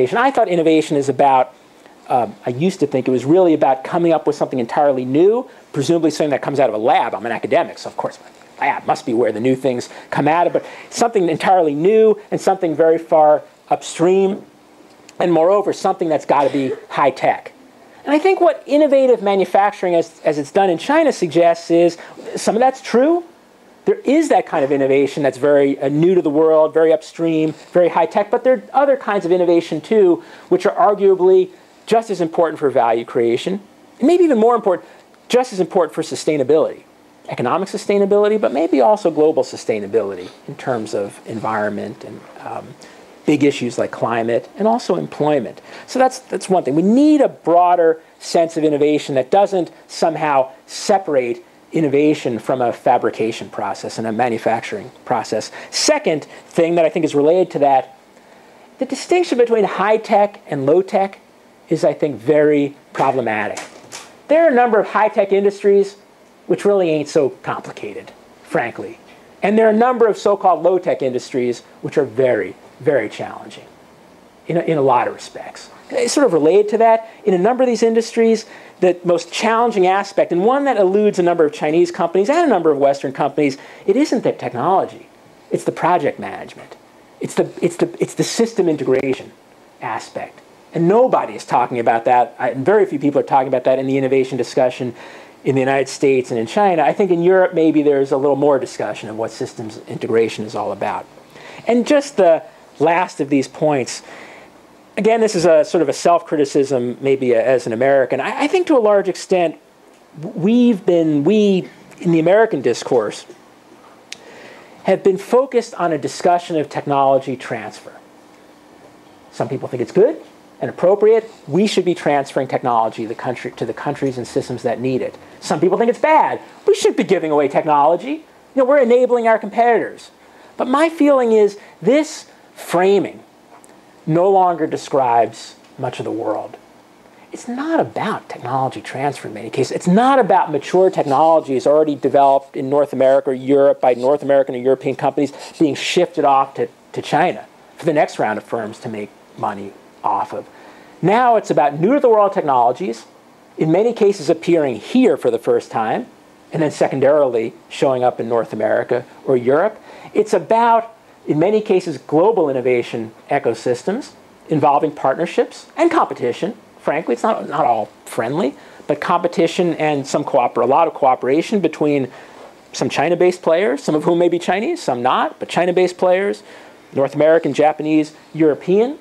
I thought innovation is about, I used to think it was really about coming up with something entirely new, presumably something that comes out of a lab. I'm an academic, so of course my lab must be where the new things come out of, but something entirely new and something very far upstream, and moreover, something that's got to be high tech. And I think what innovative manufacturing, as it's done in China, suggests is some of that's true. There is that kind of innovation that's very new to the world, very upstream, very high tech, but there are other kinds of innovation too, which are arguably just as important for value creation, and maybe even more important, just as important for sustainability. Economic sustainability, but maybe also global sustainability in terms of environment and big issues like climate and also employment. So that's one thing. We need a broader sense of innovation that doesn't somehow separate innovation from a fabrication process and a manufacturing process. Second thing that I think is related to that, the distinction between high tech and low tech is, I think, very problematic. There are a number of high tech industries which really ain't so complicated, frankly. And there are a number of so-called low tech industries which are very, very challenging in a lot of respects. It's sort of related to that. In a number of these industries, the most challenging aspect, and one that eludes a number of Chinese companies and a number of Western companies, it isn't the technology. It's the project management. It's the system integration aspect. And nobody is talking about that, and very few people are talking about that in the innovation discussion in the United States and in China. I think in Europe, maybe there's a little more discussion of what systems integration is all about. And just the last of these points, again, this is a sort of a self-criticism, maybe as an American. I think to a large extent, we, in the American discourse, have been focused on a discussion of technology transfer. Some people think it's good and appropriate. We should be transferring technology to the countries and systems that need it. Some people think it's bad. We shouldn't be giving away technology. You know, we're enabling our competitors. But my feeling is this framing no longer describes much of the world. It's not about technology transfer in many cases. It's not about mature technologies already developed in North America or Europe by North American or European companies being shifted off to China for the next round of firms to make money off of. Now it's about new-to-the-world technologies, in many cases appearing here for the first time, and then secondarily showing up in North America or Europe. It's about, in many cases, global innovation ecosystems involving partnerships and competition. Frankly, it's not all friendly, but competition and a lot of cooperation between some China-based players, some of whom may be Chinese, some not, but China-based players, North American, Japanese, European.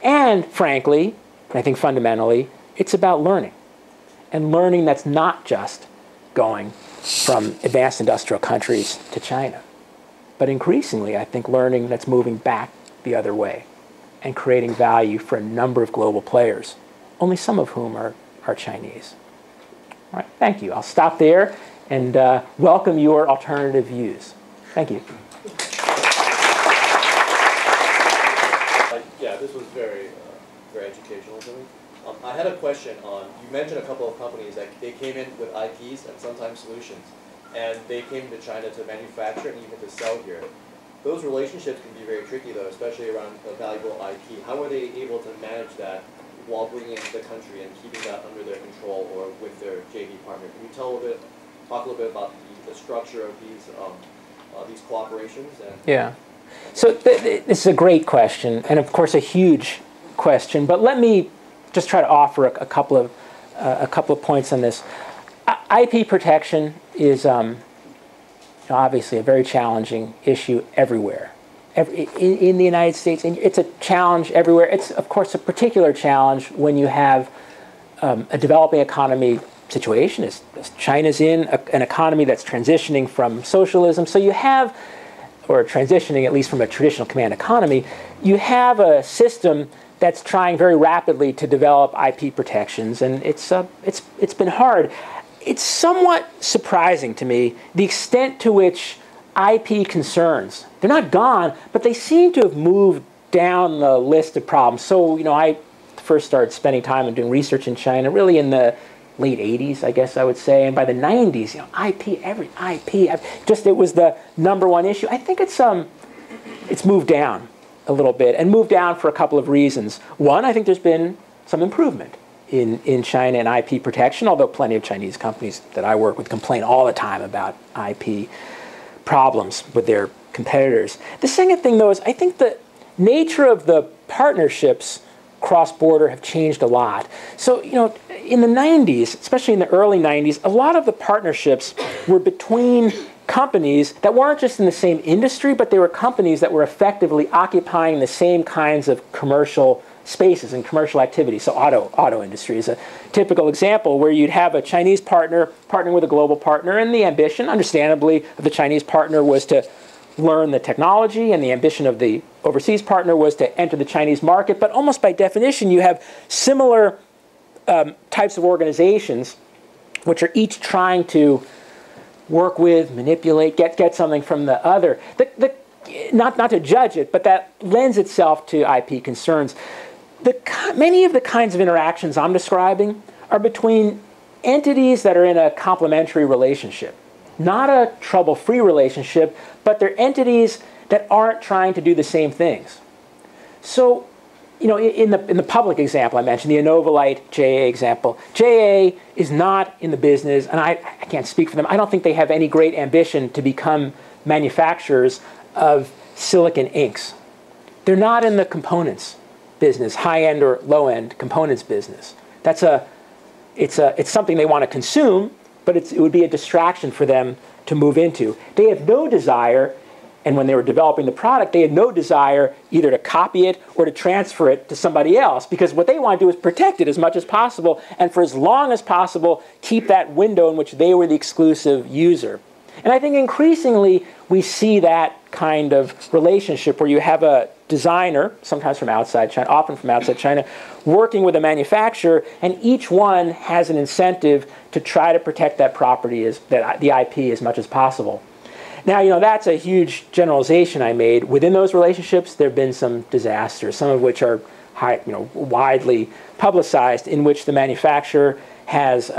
And frankly, I think fundamentally, it's about learning. And learning that's not just going from advanced industrial countries to China, but increasingly, I think, learning that's moving back the other way and creating value for a number of global players, only some of whom are Chinese. All right, thank you. I'll stop there and welcome your alternative views. Thank you. Yeah, this was very educational to me. I had a question on, you mentioned a couple of companies that they came in with IPs and sometimes solutions, and they came to China to manufacture and even to sell here. Those relationships can be very tricky though, especially around a valuable IP. How are they able to manage that while bringing it into the country and keeping that under their control or with their JV partner? Can you talk a little bit about the structure of these cooperations? Yeah. So this is a great question, and of course a huge question, but let me just try to offer a couple of points on this. IP protection is obviously a very challenging issue everywhere. In the United States, and it's a challenge everywhere. It's, of course, a particular challenge when you have a developing economy situation. As China's in an economy that's transitioning from socialism, so you have, or transitioning at least from a traditional command economy, you have a system that's trying very rapidly to develop IP protections, and it's been hard. It's somewhat surprising to me the extent to which IP concerns, they're not gone, but they seem to have moved down the list of problems. So, you know, I first started spending time and doing research in China really in the late 80s, I guess I would say, and by the 90s, you know, IP, just it was the #1 issue. I think it's moved down a little bit and moved down for a couple of reasons. One, I think there's been some improvement in China and IP protection, although plenty of Chinese companies that I work with complain all the time about IP problems with their competitors. The second thing, though, is I think the nature of the partnerships cross-border have changed a lot. So, you know, in the 90s, especially in the early 90s, a lot of the partnerships were between companies that weren't just in the same industry, but they were companies that were effectively occupying the same kinds of commercial spaces and commercial activities. So auto industry is a typical example where you'd have a Chinese partner partnering with a global partner, and the ambition, understandably, of the Chinese partner was to learn the technology, and the ambition of the overseas partner was to enter the Chinese market. But almost by definition, you have similar types of organizations which are each trying to work with, manipulate, get something from the other. Not to judge it, but that lends itself to IP concerns. Many of the kinds of interactions I'm describing are between entities that are in a complementary relationship. Not a trouble-free relationship, but they're entities that aren't trying to do the same things. So, you know, in the public example I mentioned, the Innovolite JA example, JA is not in the business, and I can't speak for them, I don't think they have any great ambition to become manufacturers of silicon inks. They're not in the components business, high-end or low-end components business. It's something they want to consume, but it would be a distraction for them to move into. They have no desire, and when they were developing the product, they had no desire either to copy it or to transfer it to somebody else, because what they want to do is protect it as much as possible, and for as long as possible, keep that window in which they were the exclusive user. And I think increasingly we see that kind of relationship where you have a designer, sometimes from outside China, often from outside China, working with a manufacturer, and each one has an incentive to try to protect that property, the IP, as much as possible. Now, you know, that's a huge generalization I made. Within those relationships, there have been some disasters, some of which are widely publicized, in which the manufacturer has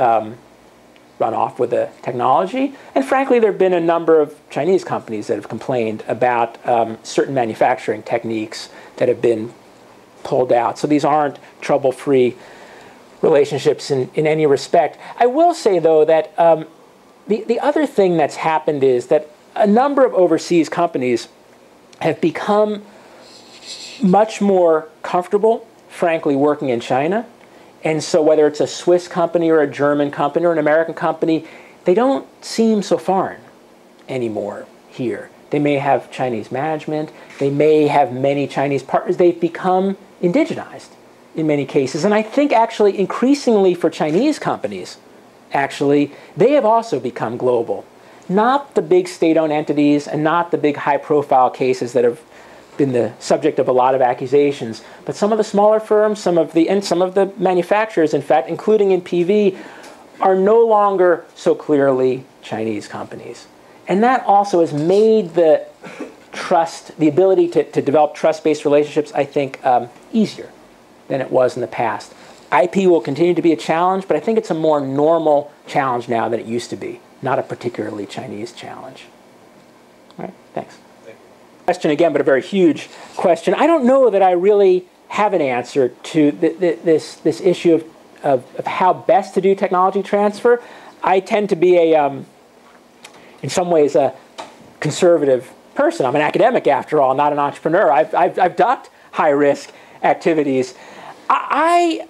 run off with the technology. And frankly, there have been a number of Chinese companies that have complained about certain manufacturing techniques that have been pulled out. So these aren't trouble-free relationships in any respect. I will say, though, that the other thing that's happened is that a number of overseas companies have become much more comfortable, frankly, working in China. And so whether it's a Swiss company or a German company or an American company, they don't seem so foreign anymore here. They may have Chinese management. They may have many Chinese partners. They've become indigenized in many cases. And I think actually increasingly for Chinese companies, actually, they have also become global. Not the big state-owned entities and not the big high-profile cases that have been the subject of a lot of accusations, but some of the smaller firms, some of the manufacturers, in fact, including in PV, are no longer so clearly Chinese companies. And that also has made the ability to develop trust-based relationships, I think, easier than it was in the past. IP will continue to be a challenge, but I think it's a more normal challenge now than it used to be, not a particularly Chinese challenge. All right, thanks. Question again, but a very huge question. I don't know that I really have an answer to this issue of how best to do technology transfer. I tend to be in some ways, a conservative person. I'm an academic, after all, not an entrepreneur. I've ducked high-risk activities. I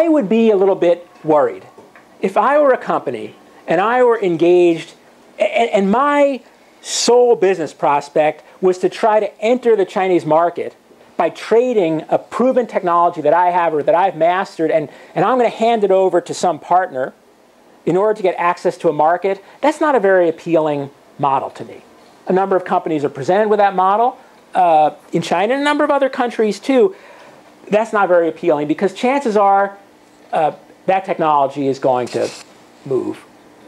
would be a little bit worried if I were a company and I were engaged, and my sole business prospect was to try to enter the Chinese market by trading a proven technology that I have or that I've mastered, and I'm going to hand it over to some partner in order to get access to a market. That's not a very appealing model to me. A number of companies are presented with that model in China and a number of other countries too. That's not very appealing because chances are that technology is going to move.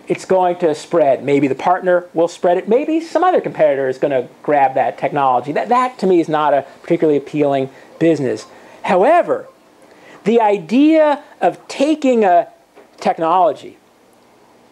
It's going to spread. Maybe the partner will spread it. Maybe some other competitor is going to grab that technology. That to me is not a particularly appealing business. However, the idea of taking a technology,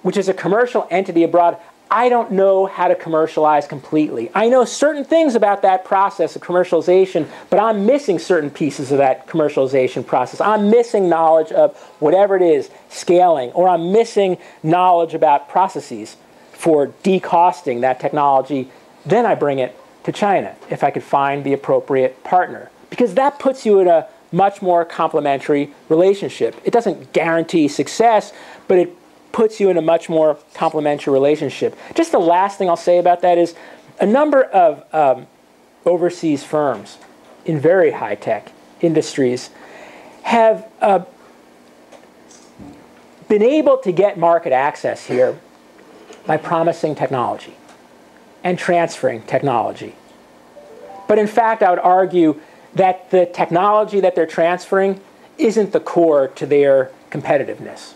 which is a commercial entity abroad, I don't know how to commercialize completely. I know certain things about that process of commercialization, but I'm missing certain pieces of that commercialization process. I'm missing knowledge of whatever it is, scaling, or I'm missing knowledge about processes for decosting that technology. Then I bring it to China if I could find the appropriate partner, because that puts you in a much more complementary relationship. It doesn't guarantee success, but it puts you in a much more complementary relationship. Just the last thing I'll say about that is a number of overseas firms in very high-tech industries have been able to get market access here by promising technology and transferring technology. But in fact, I would argue that the technology that they're transferring isn't the core to their competitiveness.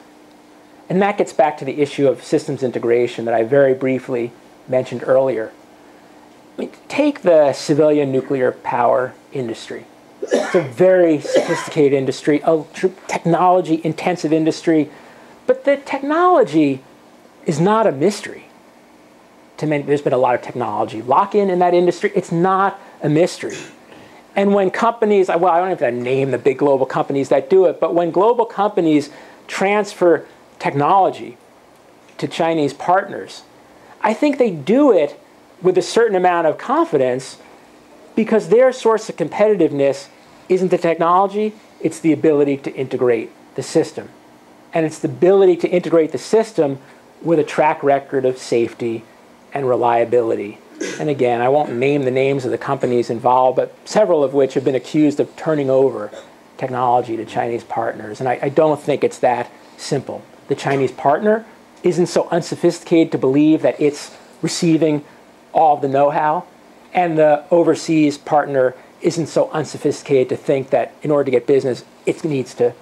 And that gets back to the issue of systems integration that I very briefly mentioned earlier. I mean, take the civilian nuclear power industry. It's a very sophisticated industry, a technology-intensive industry, but the technology is not a mystery to many. There's been a lot of technology lock-in in that industry. It's not a mystery. And when companies, well, I don't have to name the big global companies that do it, but when global companies transfer technology to Chinese partners, I think they do it with a certain amount of confidence because their source of competitiveness isn't the technology, it's the ability to integrate the system. And it's the ability to integrate the system with a track record of safety and reliability. And again, I won't name the names of the companies involved, but several of which have been accused of turning over technology to Chinese partners. And I don't think it's that simple. The Chinese partner isn't so unsophisticated to believe that it's receiving all of the know-how, and the overseas partner isn't so unsophisticated to think that in order to get business, it needs to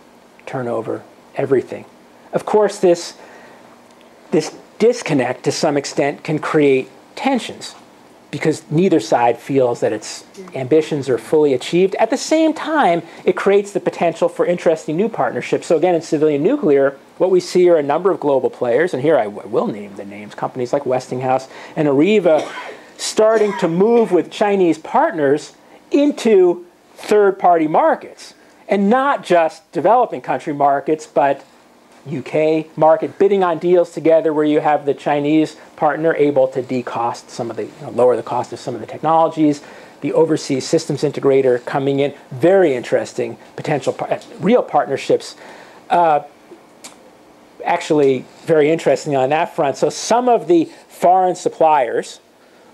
turn over everything. Of course, this disconnect to some extent can create tensions because neither side feels that its ambitions are fully achieved. At the same time, it creates the potential for interesting new partnerships. So again, in civilian nuclear, what we see are a number of global players, and here I will name the names, companies like Westinghouse and Areva, starting to move with Chinese partners into third-party markets. And not just developing country markets, but UK market, bidding on deals together where you have the Chinese partner able to decost some of the, lower the cost of some of the technologies, the overseas systems integrator coming in, very interesting potential, real partnerships. Actually, very interesting on that front. So some of the foreign suppliers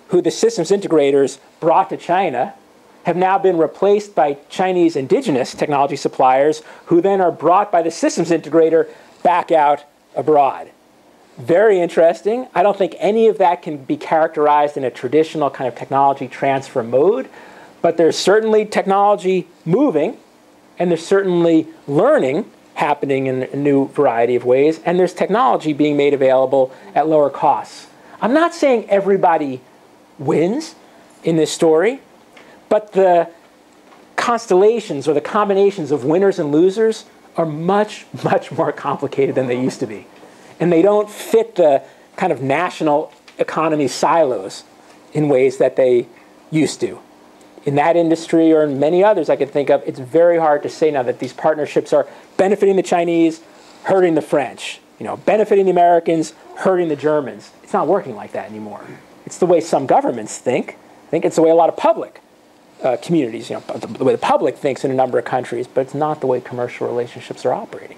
who the systems integrators brought to China have now been replaced by Chinese indigenous technology suppliers who then are brought by the systems integrator back out abroad. Very interesting. I don't think any of that can be characterized in a traditional kind of technology transfer mode, but there's certainly technology moving, and there's certainly learning happening in a new variety of ways, and there's technology being made available at lower costs. I'm not saying everybody wins in this story, but the constellations or the combinations of winners and losers are much, much more complicated than they used to be. And they don't fit the kind of national economy silos in ways that they used to. In that industry or in many others I could think of, it's very hard to say now that these partnerships are benefiting the Chinese, hurting the French, benefiting the Americans, hurting the Germans. It's not working like that anymore. It's the way some governments think. I think it's the way a lot of public communities, the way the public thinks in a number of countries, but it's not the way commercial relationships are operating.